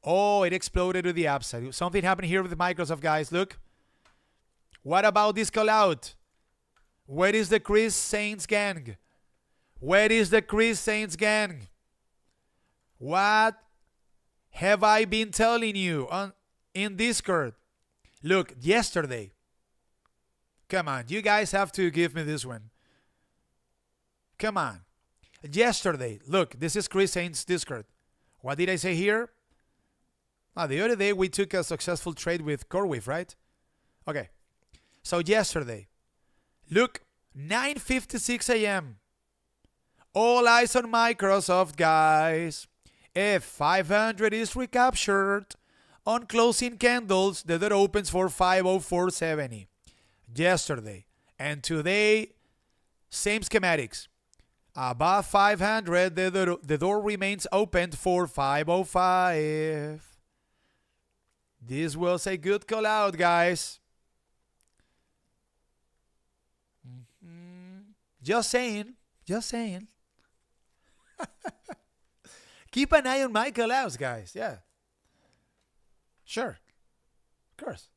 Oh, it exploded to the upside. Something happened here with Microsoft, guys. Look. What about this call out? Where is the Chris Saints gang? Where is the Chris Saints gang? What have I been telling you in Discord? Look, yesterday. Come on, you guys have to give me this one. Come on. Yesterday, look, this is Chris Saints Discord. What did I say here? The other day we took a successful trade with CoreWeave, right? Okay. So yesterday, look, 9:56 a.m. All eyes on Microsoft, guys. If 500 is recaptured on closing candles, the door opens for 504.70. Yesterday. And today, same schematics. Above 500, the door remains open for 505. This was a good call out, guys. Just saying. Just saying. Keep an eye on my call outs, guys. Yeah. Sure. Of course.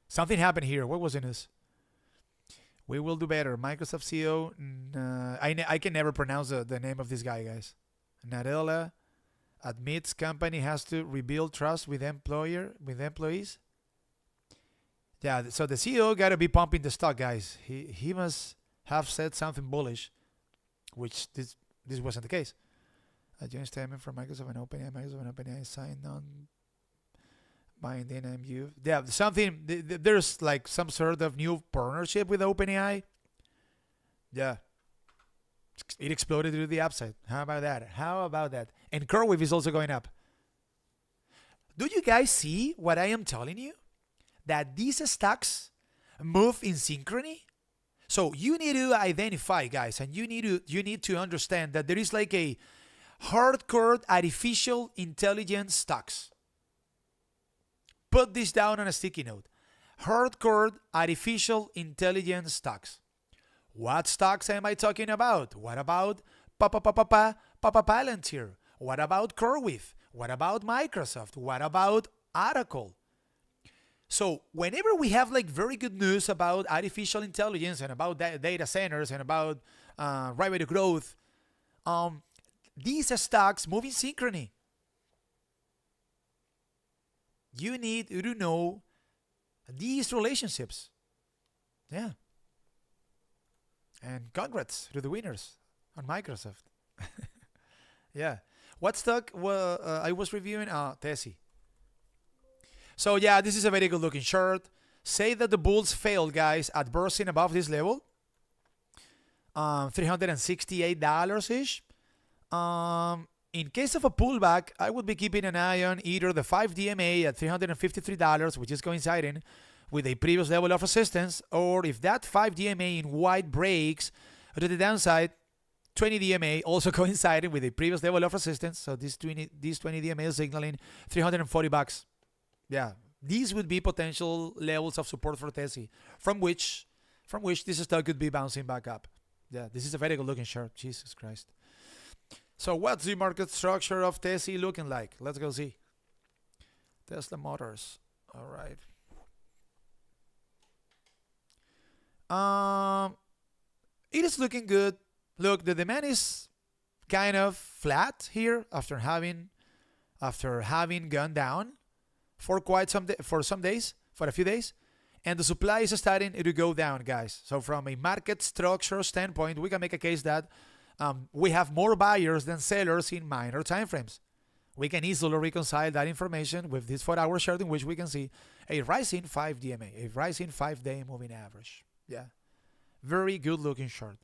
Something happened here. What was in this? We will do better. Microsoft CEO. I can never pronounce the name of this guy, guys. Nadella admits company has to rebuild trust with employees. Yeah, so the CEO got to be pumping the stock, guys. He must have said something bullish, which this wasn't the case. A joint statement from Microsoft and OpenAI signed on binding MU. Yeah, something. There's like some sort of new partnership with OpenAI. Yeah, it exploded to the upside. How about that? And CoreWeave is also going up. Do you guys see what I am telling you? That these stocks move in synchrony. So you need to identify, guys, and you need to understand that there is like a hardcore artificial intelligence stocks. Put this down on a sticky note. Hardcore artificial intelligence stocks. What stocks am I talking about? What about Palantir? What about CoreWeave? What about Microsoft? What about Oracle? So whenever we have like very good news about artificial intelligence and about data centers and about rapid growth, these stocks move in synchrony. You need to know these relationships. Yeah. And congrats to the winners on Microsoft. Yeah. What stock I was reviewing? Tessie. So yeah, this is a very good looking chart. Say that the bulls failed, guys, at bursting above this level. $368-ish. In case of a pullback, I would be keeping an eye on either the 5 DMA at $353, which is coinciding with a previous level of resistance, or if that 5 DMA in white breaks to the downside, 20 DMA also coinciding with a previous level of resistance. So this 20 DMA is signaling $340. Yeah, these would be potential levels of support for Tessie, from which this stock could be bouncing back up. Yeah, this is a very good looking chart. Jesus Christ. So what's the market structure of Tessie looking like? Let's go see. Tesla Motors. All right. It is looking good. Look, the demand is kind of flat here after having gone down for a few days, and the supply is starting to go down, guys. So from a market structure standpoint, we can make a case that we have more buyers than sellers in minor timeframes. We can easily reconcile that information with this 4-hour chart in which we can see a rising 5 DMA, a rising 5-day moving average. Yeah, very good looking chart.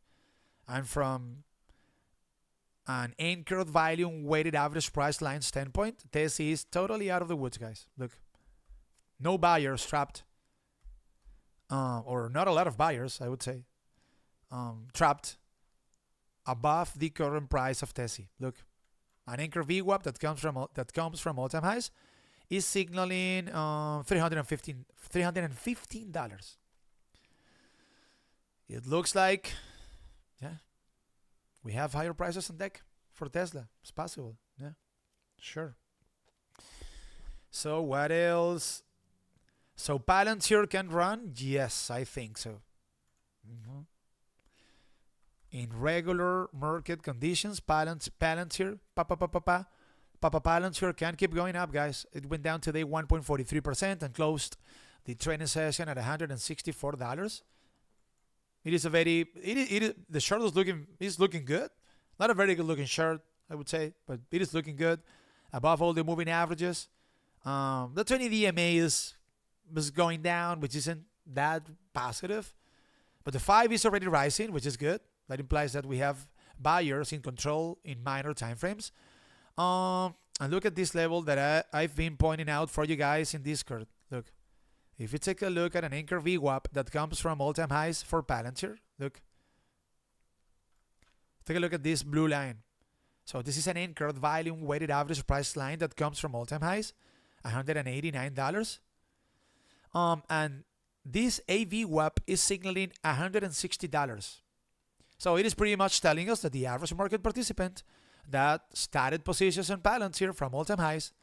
And from an anchored volume weighted average price line standpoint, Tessie is totally out of the woods, guys. Look, no buyers trapped, or not a lot of buyers, I would say, trapped above the current price of Tessie. Look, an anchor VWAP that comes from all-time highs is signaling $315. It looks like, yeah, we have higher prices on deck for Tesla. It's possible. Yeah, sure. So what else? So Palantir can run? Yes, I think so. In regular market conditions, Palantir can keep going up, guys. It went down today 1.43% and closed the trading session at $164. It is a very the short is looking good. Not a very good looking short, I would say, but it is looking good. Above all the moving averages. The 20 DMA is going down, which isn't that positive. But the 5 is already rising, which is good. That implies that we have buyers in control in minor time frames. And look at this level that I've been pointing out for you guys in Discord. Look, if you take a look at an anchor VWAP that comes from all-time highs for Palantir, look. Take a look at this blue line. So this is an anchored volume weighted average price line that comes from all-time highs, $189. And this AVWAP is signaling $160. So it is pretty much telling us that the average market participant that started positions on Palantir from all-time highs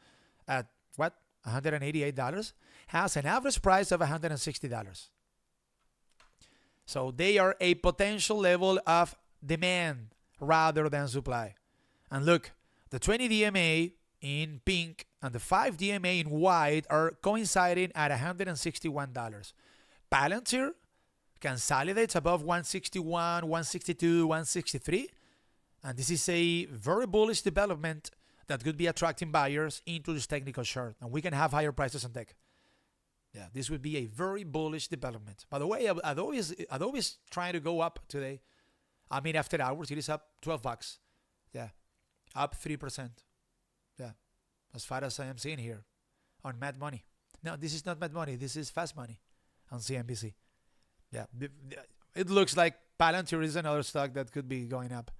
at what? $188 has an average price of $160. So they are a potential level of demand rather than supply. And look, the 20 DMA in pink and the 5 DMA in white are coinciding at $161. Palantir consolidates above 161, 162, 163. And this is a very bullish development that could be attracting buyers into this technical chart. And we can have higher prices on deck. Yeah, this would be a very bullish development. By the way, Adobe is trying to go up today. I mean, after hours, it is up $12. Yeah, up 3%. Yeah, as far as I am seeing here on Mad Money. No, this is not Mad Money. This is Fast Money on CNBC. Yeah, it looks like Palantir is another stock that could be going up.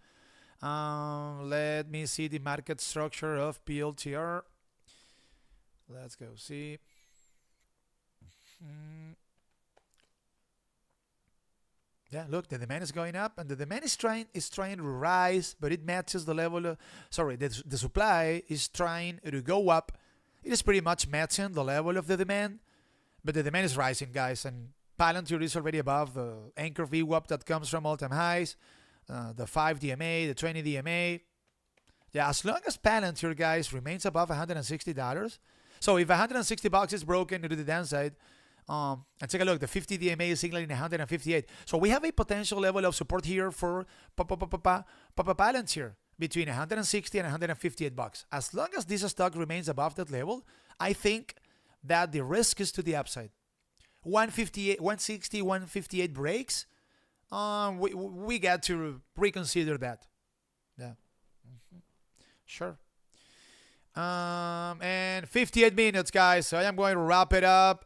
Let me see the market structure of PLTR. Let's go see. Yeah, look, the demand is going up, and the demand is trying to rise, but it matches the level of, the supply is trying to go up. It is pretty much matching the level of the demand, but the demand is rising, guys, and Palantir is already above the anchor VWAP that comes from all-time highs, the 5 DMA, the 20 DMA. Yeah, as long as Palantir, guys, remains above $160. So if $160 is broken to the downside, and take a look, the 50 DMA is signaling 158. So we have a potential level of support here for Palantir between 160 and 158 bucks. As long as this stock remains above that level, I think that the risk is to the upside. 158, 160, 158 breaks, we got to reconsider that. Yeah, sure. And 58 minutes, guys. So I am going to wrap it up.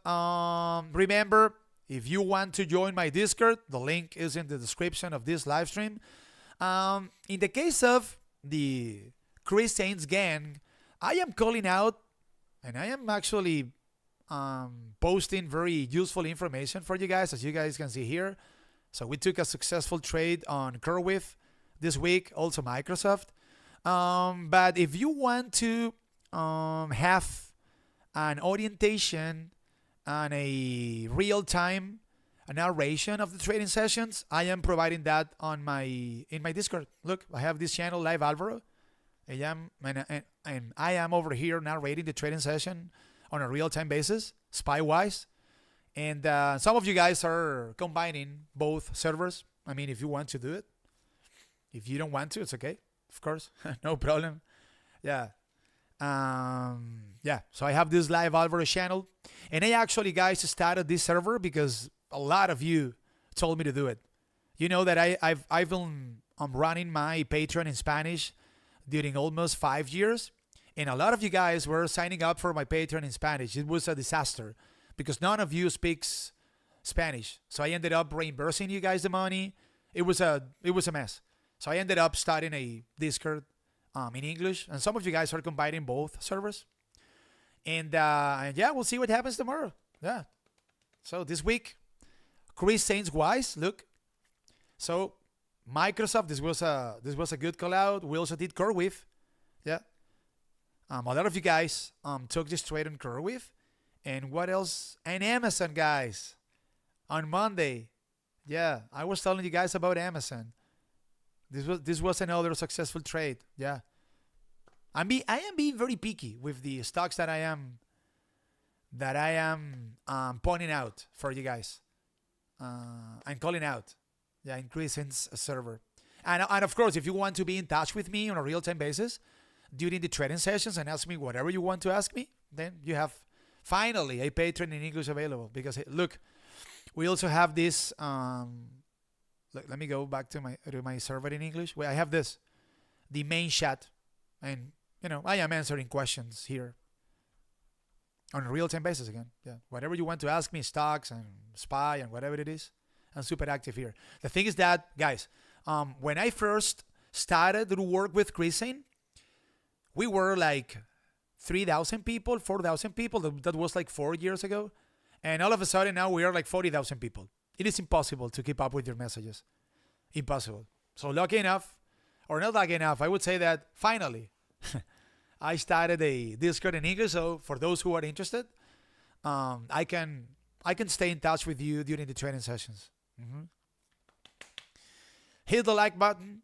Remember, if you want to join my Discord, the link is in the description of this live stream. In the case of the Chris Saints gang, I am calling out, and I am actually posting very useful information for you guys, as you guys can see here. So we took a successful trade on CurveWave this week, also Microsoft. But if you want to have an orientation and a real-time narration of the trading sessions, I am providing that in my Discord. Look, I have this channel, Live Alvaro. And I am over here narrating the trading session on a real-time basis, spy-wise. And some of you guys are combining both servers. I mean, if you want to do it. If you don't want to, it's okay. Of course, no problem. Yeah. Yeah, so I have this Live Alvaro channel. And I actually, guys, started this server because a lot of you told me to do it. You know that I've been I'm running my Patreon in Spanish during almost 5 years. And a lot of you guys were signing up for my Patreon in Spanish. It was a disaster because none of you speaks Spanish. So I ended up reimbursing you guys the money. It was a mess. So I ended up starting a Discord in English. And some of you guys are combining both servers. And yeah, we'll see what happens tomorrow. Yeah. So this week, Chris Saints Wise, look. So Microsoft, this was a good call out. We also did CoreWeave. Yeah. A lot of you guys took this trade on CoreWeave. And what else? And Amazon, guys. On Monday. Yeah, I was telling you guys about Amazon. This was another successful trade. Yeah. I am being very picky with the stocks that I am pointing out for you guys. And calling out. Yeah, increasing server. And of course, if you want to be in touch with me on a real-time basis during the trading sessions and ask me whatever you want to ask me, then you have finally a Patreon in English available. Because look, we also have this. Let me go back to my server in English. Where I have this, the main chat, and I am answering questions here on a real-time basis again. Yeah, whatever you want to ask me, stocks and SPY and whatever it is, I'm super active here. The thing is that, guys, when I first started to work with Christine, we were like 3,000 people, 4,000 people. That was like 4 years ago. And all of a sudden now we are like 40,000 people. It is impossible to keep up with your messages. Impossible. So lucky enough, or not lucky enough, I would say that finally I started a Discord in English. So for those who are interested, I can stay in touch with you during the training sessions. Hit the like button,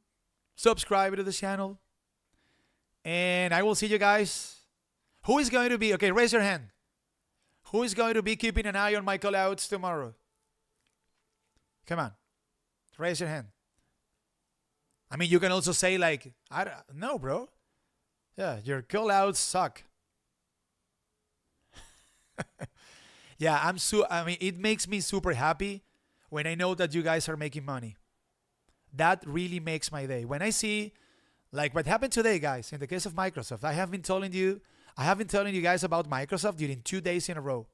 subscribe to the channel, and I will see you guys. Who is going to be, okay, raise your hand. Who is going to be keeping an eye on my callouts tomorrow? Come on, raise your hand. I mean, you can also say like, no, bro. Yeah, your callouts suck. Yeah, I mean, it makes me super happy when I know that you guys are making money. That really makes my day. When I see, like what happened today, guys, in the case of Microsoft, I have been telling you guys about Microsoft during 2 days in a row.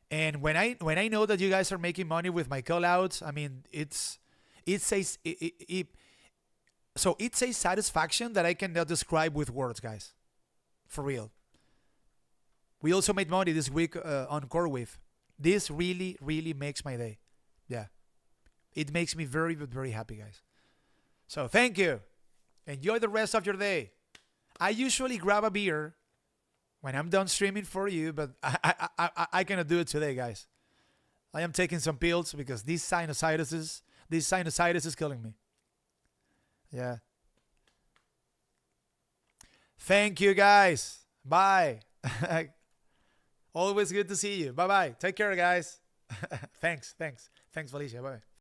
And when I know that you guys are making money with my callouts, I mean, it's a satisfaction that I cannot describe with words, guys. For real. We also made money this week on CoreWeave. This really, really makes my day. Yeah. It makes me very, very happy, guys. So thank you. Enjoy the rest of your day. I usually grab a beer when I'm done streaming for you, but I cannot do it today, guys. I am taking some pills because this sinusitis is killing me. Yeah. Thank you, guys. Bye. Always good to see you. Bye-bye. Take care, guys. Thanks, Felicia. Bye.